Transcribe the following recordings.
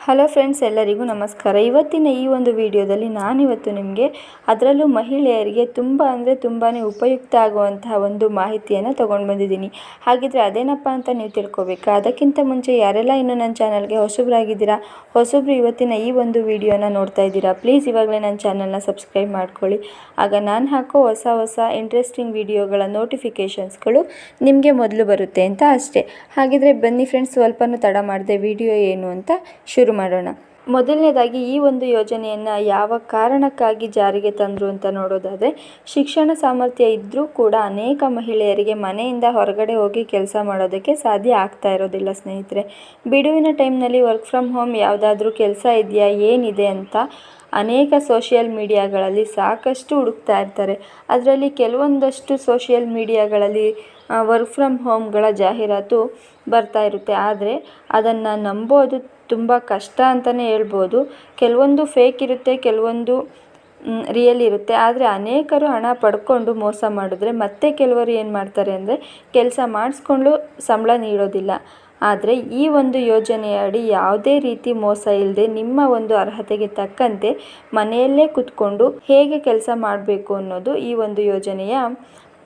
Hello friends, ಎಲ್ಲರಿಗೂ ನಮಸ್ಕಾರ. ಇವತ್ತಿನ ಈ ಒಂದು ವಿಡಿಯೋದಲ್ಲಿ ನಾನಿವತ್ತು ನಿಮಗೆ ಅದರಲ್ಲೂ ಮಹಿಳೆಯರಿಗೆ ತುಂಬಾ ಉಪಯುಕ್ತ ಆಗುವಂತಹ ಒಂದು ಮಾಹಿತಿಯನ್ನು ತೊಗೊಂಡು ಬಂದಿದ್ದೀನಿ. ಹಾಗಿದ್ರೆ ಅದೇನಪ್ಪ ಅಂತ ನೀವು ತಿಳ್ಕೊಬೇಕಾ? ಅದಕ್ಕಿಂತ ಮುಂಚೆ ಯಾರೆಲ್ಲ ಇನ್ನೂ ನನ್ನ ಚಾನಲ್ಗೆ ಹೊಸಬ್ರಾಗಿದ್ದೀರಾ, ಹೊಸಬ್ರು ಇವತ್ತಿನ ಈ ಒಂದು ವಿಡಿಯೋನ ನೋಡ್ತಾ ಇದ್ದೀರಾ, ಪ್ಲೀಸ್ ಇವಾಗಲೇ ನನ್ನ ಚಾನಲ್ನ ಸಬ್ಸ್ಕ್ರೈಬ್ ಮಾಡ್ಕೊಳ್ಳಿ. ಆಗ ನಾನು ಹಾಕೋ ಹೊಸ ಇಂಟ್ರೆಸ್ಟಿಂಗ್ ವಿಡಿಯೋಗಳ ನೋಟಿಫಿಕೇಷನ್ಸ್ಗಳು ನಿಮಗೆ ಮೊದಲು ಬರುತ್ತೆ ಅಂತ ಅಷ್ಟೇ. ಹಾಗಿದ್ರೆ ಬನ್ನಿ ಫ್ರೆಂಡ್ಸ್, ಸ್ವಲ್ಪನೂ ತಡ ಮಾಡದೆ ವಿಡಿಯೋ ಏನು ಅಂತ ಶುರು ಮಾಡೋಣ. ಮೊದಲನೇದಾಗಿ ಈ ಒಂದು ಯೋಜನೆಯನ್ನು ಯಾವ ಕಾರಣಕ್ಕಾಗಿ ಜಾರಿಗೆ ತಂದರು ಅಂತ ನೋಡೋದಾದರೆ, ಶಿಕ್ಷಣ ಸಾಮರ್ಥ್ಯ ಇದ್ದರೂ ಕೂಡ ಅನೇಕ ಮಹಿಳೆಯರಿಗೆ ಮನೆಯಿಂದ ಹೊರಗಡೆ ಹೋಗಿ ಕೆಲಸ ಮಾಡೋದಕ್ಕೆ ಸಾಧ್ಯ ಆಗ್ತಾ ಇರೋದಿಲ್ಲ ಸ್ನೇಹಿತರೆ. ಬಿಡುವಿನ ಟೈಮ್ನಲ್ಲಿ ವರ್ಕ್ ಫ್ರಮ್ ಹೋಮ್ ಯಾವುದಾದ್ರೂ ಕೆಲಸ ಇದೆಯಾ, ಏನಿದೆ ಅಂತ ಅನೇಕ ಸೋಷಿಯಲ್ ಮೀಡಿಯಾಗಳಲ್ಲಿ ಸಾಕಷ್ಟು ಹುಡುಕ್ತಾ ಇರ್ತಾರೆ. ಅದರಲ್ಲಿ ಕೆಲವೊಂದಷ್ಟು ಸೋಷಿಯಲ್ ಮೀಡಿಯಾಗಳಲ್ಲಿ ವರ್ಕ್ ಫ್ರಮ್ ಹೋಮ್ಗಳ ಜಾಹೀರಾತು ಬರ್ತಾ ಇರುತ್ತೆ. ಆದರೆ ಅದನ್ನು ನಂಬೋದು ತುಂಬ ಕಷ್ಟ ಅಂತಲೇ ಹೇಳ್ಬೋದು. ಕೆಲವೊಂದು ಫೇಕ್ ಇರುತ್ತೆ, ಕೆಲವೊಂದು ರಿಯಲ್ ಇರುತ್ತೆ. ಆದರೆ ಅನೇಕರು ಹಣ ಪಡ್ಕೊಂಡು ಮೋಸ ಮಾಡಿದ್ರೆ ಮತ್ತೆ ಕೆಲವರು ಏನು ಮಾಡ್ತಾರೆ ಅಂದರೆ ಕೆಲಸ ಮಾಡಿಸ್ಕೊಂಡು ಸಂಬಳ ನೀಡೋದಿಲ್ಲ. ಆದರೆ ಈ ಒಂದು ಯೋಜನೆಯ ಅಡಿ ಯಾವುದೇ ರೀತಿ ಮೋಸ ಇಲ್ಲದೆ ನಿಮ್ಮ ಒಂದು ಅರ್ಹತೆಗೆ ತಕ್ಕಂತೆ ಮನೆಯಲ್ಲೇ ಕೂತ್ಕೊಂಡು ಹೇಗೆ ಕೆಲಸ ಮಾಡಬೇಕು ಅನ್ನೋದು ಈ ಒಂದು ಯೋಜನೆಯ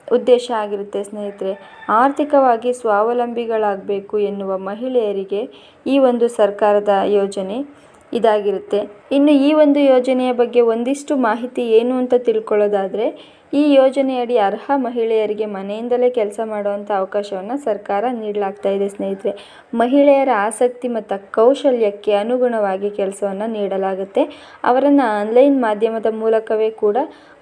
ಉದ್ದೇಶ ಆಗಿರುತ್ತೆ ಸ್ನೇಹಿತರೆ. ಆರ್ಥಿಕವಾಗಿ ಸ್ವಾವಲಂಬಿಗಳಾಗಬೇಕು ಎನ್ನುವ ಮಹಿಳೆಯರಿಗೆ ಈ ಒಂದು ಸರ್ಕಾರದ ಯೋಜನೆ ಇದಾಗಿರುತ್ತೆ. ಇನ್ನು ಈ ಒಂದು ಯೋಜನೆಯ ಬಗ್ಗೆ ಒಂದಿಷ್ಟು ಮಾಹಿತಿ ಏನು ಅಂತ ತಿಳ್ಕೊಳ್ಳೋದಾದರೆ, ಈ ಯೋಜನೆಯಡಿ ಅರ್ಹ ಮಹಿಳೆಯರಿಗೆ ಮನೆಯಿಂದಲೇ ಕೆಲಸ ಮಾಡುವಂಥ ಅವಕಾಶವನ್ನು ಸರ್ಕಾರ ನೀಡಲಾಗ್ತಾ ಇದೆ ಸ್ನೇಹಿತರೆ. ಮಹಿಳೆಯರ ಆಸಕ್ತಿ ಮತ್ತು ಕೌಶಲ್ಯಕ್ಕೆ ಅನುಗುಣವಾಗಿ ಕೆಲಸವನ್ನು ನೀಡಲಾಗುತ್ತೆ. ಅವರನ್ನು ಆನ್ಲೈನ್ ಮಾಧ್ಯಮದ ಮೂಲಕವೇ ಕೂಡ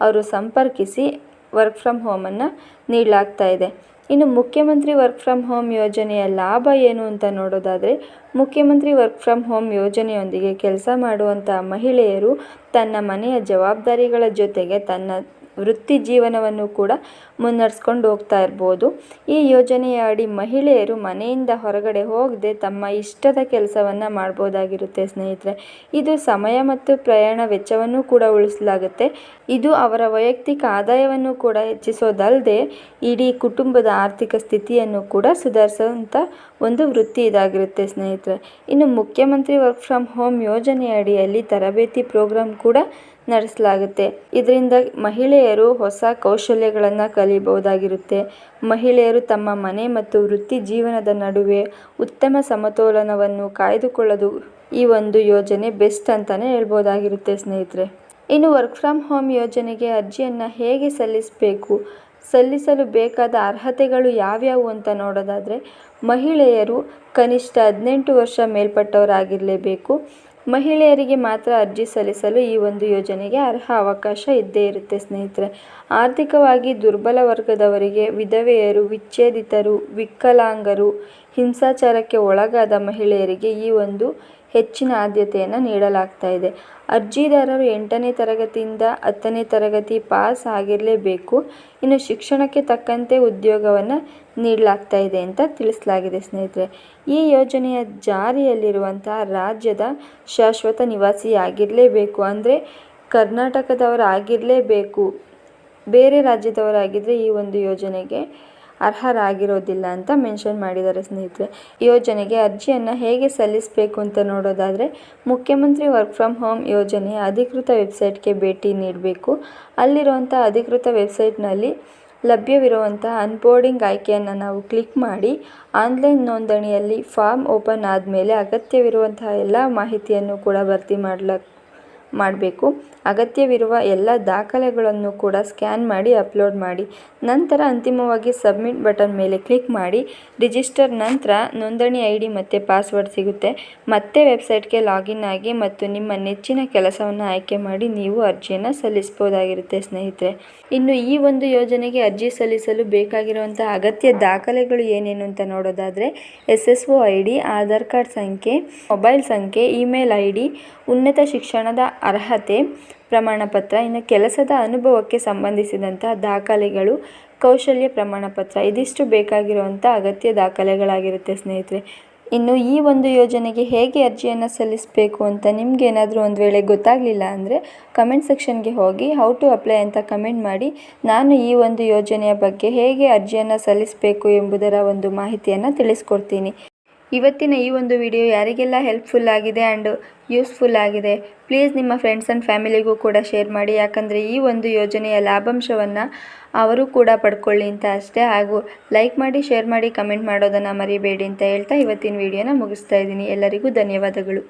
ಅವರು ಸಂಪರ್ಕಿಸಿ ವರ್ಕ್ ಫ್ರಮ್ ಹೋಮನ್ನು ನೀಡಲಾಗ್ತಾ ಇದೆ. ಇನ್ನು ಮುಖ್ಯಮಂತ್ರಿ ವರ್ಕ್ ಫ್ರಮ್ ಹೋಮ್ ಯೋಜನೆಯ ಲಾಭ ಏನು ಅಂತ ನೋಡೋದಾದರೆ, ಮುಖ್ಯಮಂತ್ರಿ ವರ್ಕ್ ಫ್ರಮ್ ಹೋಮ್ ಯೋಜನೆಯೊಂದಿಗೆ ಕೆಲಸ ಮಾಡುವಂಥ ಮಹಿಳೆಯರು ತನ್ನ ಮನೆಯ ಜವಾಬ್ದಾರಿಗಳ ಜೊತೆಗೆ ತನ್ನ ವೃತ್ತಿ ಜೀವನವನ್ನು ಕೂಡ ಮುನ್ನಡೆಸ್ಕೊಂಡು ಹೋಗ್ತಾ ಇರ್ಬೋದು. ಈ ಯೋಜನೆಯ ಅಡಿ ಮಹಿಳೆಯರು ಮನೆಯಿಂದ ಹೊರಗಡೆ ಹೋಗದೆ ತಮ್ಮ ಇಷ್ಟದ ಕೆಲಸವನ್ನು ಮಾಡ್ಬೋದಾಗಿರುತ್ತೆ ಸ್ನೇಹಿತರೆ. ಇದು ಸಮಯ ಮತ್ತು ಪ್ರಯಾಣ ವೆಚ್ಚವನ್ನು ಕೂಡ ಉಳಿಸಲಾಗುತ್ತೆ. ಇದು ಅವರ ವೈಯಕ್ತಿಕ ಆದಾಯವನ್ನು ಕೂಡ ಹೆಚ್ಚಿಸೋದಲ್ಲದೆ ಇಡೀ ಕುಟುಂಬದ ಆರ್ಥಿಕ ಸ್ಥಿತಿಯನ್ನು ಕೂಡ ಸುಧಾರಿಸುವಂಥ ಒಂದು ವೃತ್ತಿ ಇದಾಗಿರುತ್ತೆ ಸ್ನೇಹಿತರೆ. ಇನ್ನು ಮುಖ್ಯಮಂತ್ರಿ ವರ್ಕ್ ಫ್ರಮ್ ಹೋಮ್ ಯೋಜನೆಯ ಅಡಿಯಲ್ಲಿ ತರಬೇತಿ ಪ್ರೋಗ್ರಾಮ್ ಕೂಡ ನಡೆಸಲಾಗುತ್ತೆ. ಇದರಿಂದ ಮಹಿಳೆಯರು ಹೊಸ ಕೌಶಲ್ಯಗಳನ್ನು ಕಲಿಯಬಹುದಾಗಿರುತ್ತೆ. ಮಹಿಳೆಯರು ತಮ್ಮ ಮನೆ ಮತ್ತು ವೃತ್ತಿ ಜೀವನದ ನಡುವೆ ಉತ್ತಮ ಸಮತೋಲನವನ್ನು ಕಾಯ್ದುಕೊಳ್ಳೋದು ಈ ಒಂದು ಯೋಜನೆ ಬೆಸ್ಟ್ ಅಂತಲೇ ಹೇಳ್ಬೋದಾಗಿರುತ್ತೆ ಸ್ನೇಹಿತರೆ. ಇನ್ನು ವರ್ಕ್ ಫ್ರಮ್ ಹೋಮ್ ಯೋಜನೆಗೆ ಅರ್ಜಿಯನ್ನು ಹೇಗೆ ಸಲ್ಲಿಸಲು ಬೇಕಾದ ಅರ್ಹತೆಗಳು ಯಾವ್ಯಾವು ಅಂತ ನೋಡೋದಾದರೆ, ಮಹಿಳೆಯರು ಕನಿಷ್ಠ 18 ವರ್ಷ ಮೇಲ್ಪಟ್ಟವರಾಗಿರಲೇಬೇಕು. ಮಹಿಳೆಯರಿಗೆ ಮಾತ್ರ ಅರ್ಜಿ ಸಲ್ಲಿಸಲು ಈ ಒಂದು ಯೋಜನೆಗೆ ಅರ್ಹ ಅವಕಾಶ ಇದ್ದೇ ಇರುತ್ತೆ ಸ್ನೇಹಿತರೆ. ಆರ್ಥಿಕವಾಗಿ ದುರ್ಬಲ ವರ್ಗದವರಿಗೆ, ವಿಧವೆಯರು, ವಿಚ್ಛೇದಿತರು, ವಿಕಲಾಂಗರು, ಹಿಂಸಾಚಾರಕ್ಕೆ ಒಳಗಾದ ಮಹಿಳೆಯರಿಗೆ ಈ ಒಂದು ಹೆಚ್ಚಿನ ಆದ್ಯತೆಯನ್ನು ನೀಡಲಾಗ್ತಾ ಇದೆ. ಅರ್ಜಿದಾರರು 8ನೇ ತರಗತಿಯಿಂದ 10ನೇ ತರಗತಿ ಪಾಸ್ ಆಗಿರಲೇಬೇಕು. ಇನ್ನು ಶಿಕ್ಷಣಕ್ಕೆ ತಕ್ಕಂತೆ ಉದ್ಯೋಗವನ್ನು ನೀಡಲಾಗ್ತಾ ಇದೆ ಅಂತ ತಿಳಿಸಲಾಗಿದೆ ಸ್ನೇಹಿತರೆ. ಈ ಯೋಜನೆಯ ಜಾರಿಯಲ್ಲಿರುವಂತಹ ರಾಜ್ಯದ ಶಾಶ್ವತ ನಿವಾಸಿಯಾಗಿರಲೇಬೇಕು. ಅಂದರೆ ಕರ್ನಾಟಕದವರಾಗಿರಲೇಬೇಕು. ಬೇರೆ ರಾಜ್ಯದವರಾಗಿದ್ದರೆ ಈ ಒಂದು ಯೋಜನೆಗೆ ಅರ್ಹರಾಗಿರೋದಿಲ್ಲ ಅಂತ ಮೆನ್ಷನ್ ಮಾಡಿದ್ದಾರೆ ಸ್ನೇಹಿತರೆ. ಯೋಜನೆಗೆ ಅರ್ಜಿಯನ್ನು ಹೇಗೆ ಸಲ್ಲಿಸಬೇಕು ಅಂತ ನೋಡೋದಾದರೆ, ಮುಖ್ಯಮಂತ್ರಿ ವರ್ಕ್ ಫ್ರಮ್ ಹೋಮ್ ಯೋಜನೆಯ ಅಧಿಕೃತ ವೆಬ್ಸೈಟ್ಗೆ ಭೇಟಿ ನೀಡಬೇಕು. ಅಲ್ಲಿರುವಂಥ ಅಧಿಕೃತ ವೆಬ್ಸೈಟ್ನಲ್ಲಿ ಲಭ್ಯವಿರುವಂತಹ ಅನ್ಬೋರ್ಡಿಂಗ್ ಆಯ್ಕೆಯನ್ನು ನಾವು ಕ್ಲಿಕ್ ಮಾಡಿ ಆನ್ಲೈನ್ ನೋಂದಣಿಯಲ್ಲಿ ಫಾರ್ಮ್ ಓಪನ್ ಆದಮೇಲೆ ಅಗತ್ಯವಿರುವಂತಹ ಎಲ್ಲ ಮಾಹಿತಿಯನ್ನು ಕೂಡ ಭರ್ತಿ ಮಾಡಬೇಕು. ಅಗತ್ಯವಿರುವ ಎಲ್ಲ ದಾಖಲೆಗಳನ್ನು ಕೂಡ ಸ್ಕ್ಯಾನ್ ಮಾಡಿ ಅಪ್ಲೋಡ್ ಮಾಡಿ ನಂತರ ಅಂತಿಮವಾಗಿ ಸಬ್ಮಿಟ್ ಬಟನ್ ಮೇಲೆ ಕ್ಲಿಕ್ ಮಾಡಿ ರಿಜಿಸ್ಟರ್. ನಂತರ ನೋಂದಣಿ ID ಮತ್ತು ಪಾಸ್ವರ್ಡ್ ಸಿಗುತ್ತೆ. ಮತ್ತೆ ವೆಬ್ಸೈಟ್ಗೆ ಲಾಗಿನ್ ಆಗಿ ಮತ್ತು ನಿಮ್ಮ ನೆಚ್ಚಿನ ಕೆಲಸವನ್ನು ಆಯ್ಕೆ ಮಾಡಿ ನೀವು ಅರ್ಜಿಯನ್ನು ಸಲ್ಲಿಸಬಹುದಾಗಿರುತ್ತೆ ಸ್ನೇಹಿತರೆ. ಇನ್ನು ಈ ಒಂದು ಯೋಜನೆಗೆ ಅರ್ಜಿ ಸಲ್ಲಿಸಲು ಬೇಕಾಗಿರುವಂಥ ಅಗತ್ಯ ದಾಖಲೆಗಳು ಏನೇನು ಅಂತ ನೋಡೋದಾದರೆ, SSO ID, ಆಧಾರ್ ಕಾರ್ಡ್ ಸಂಖ್ಯೆ, ಮೊಬೈಲ್ ಸಂಖ್ಯೆ, ಇಮೇಲ್ ID, ಉನ್ನತ ಶಿಕ್ಷಣದ ಅರ್ಹತೆ ಪ್ರಮಾಣಪತ್ರ, ಇನ್ನು ಕೆಲಸದ ಅನುಭವಕ್ಕೆ ಸಂಬಂಧಿಸಿದಂಥ ದಾಖಲೆಗಳು, ಕೌಶಲ್ಯ ಪ್ರಮಾಣಪತ್ರ, ಇದಿಷ್ಟು ಬೇಕಾಗಿರುವಂಥ ಅಗತ್ಯ ದಾಖಲೆಗಳಾಗಿರುತ್ತೆ ಸ್ನೇಹಿತರೆ. ಇನ್ನು ಈ ಒಂದು ಯೋಜನೆಗೆ ಹೇಗೆ ಅರ್ಜಿಯನ್ನು ಸಲ್ಲಿಸಬೇಕು ಅಂತ ನಿಮ್ಗೆ ಏನಾದರೂ ಒಂದು ವೇಳೆ ಗೊತ್ತಾಗಲಿಲ್ಲ ಅಂದರೆ ಕಮೆಂಟ್ ಸೆಕ್ಷನ್ಗೆ ಹೋಗಿ ಹೌ ಟು ಅಪ್ಲೈ ಅಂತ ಕಮೆಂಟ್ ಮಾಡಿ. ನಾನು ಈ ಒಂದು ಯೋಜನೆಯ ಬಗ್ಗೆ ಹೇಗೆ ಅರ್ಜಿಯನ್ನು ಸಲ್ಲಿಸಬೇಕು ಎಂಬುದರ ಒಂದು ಮಾಹಿತಿಯನ್ನು ತಿಳಿಸ್ಕೊಡ್ತೀನಿ. ಇವತ್ತಿನ ಈ ಒಂದು ವಿಡಿಯೋ ಯಾರಿಗೆಲ್ಲ ಹೆಲ್ಪ್ಫುಲ್ ಆಗಿದೆ ಆ್ಯಂಡ್ ಯೂಸ್ಫುಲ್ ಆಗಿದೆ ಪ್ಲೀಸ್ ನಿಮ್ಮ ಫ್ರೆಂಡ್ಸ್ ಆ್ಯಂಡ್ ಫ್ಯಾಮಿಲಿಗೂ ಕೂಡ ಶೇರ್ ಮಾಡಿ. ಯಾಕಂದರೆ ಈ ಒಂದು ಯೋಜನೆಯ ಲಾಭಾಂಶವನ್ನು ಅವರು ಕೂಡ ಪಡ್ಕೊಳ್ಳಿ ಅಂತ ಅಷ್ಟೇ. ಹಾಗೂ ಲೈಕ್ ಮಾಡಿ, ಶೇರ್ ಮಾಡಿ, ಕಮೆಂಟ್ ಮಾಡೋದನ್ನು ಮರಿಬೇಡಿ ಅಂತ ಹೇಳ್ತಾ ಇವತ್ತಿನ ವಿಡಿಯೋನ ಮುಗಿಸ್ತಾ ಇದ್ದೀನಿ. ಎಲ್ಲರಿಗೂ ಧನ್ಯವಾದಗಳು.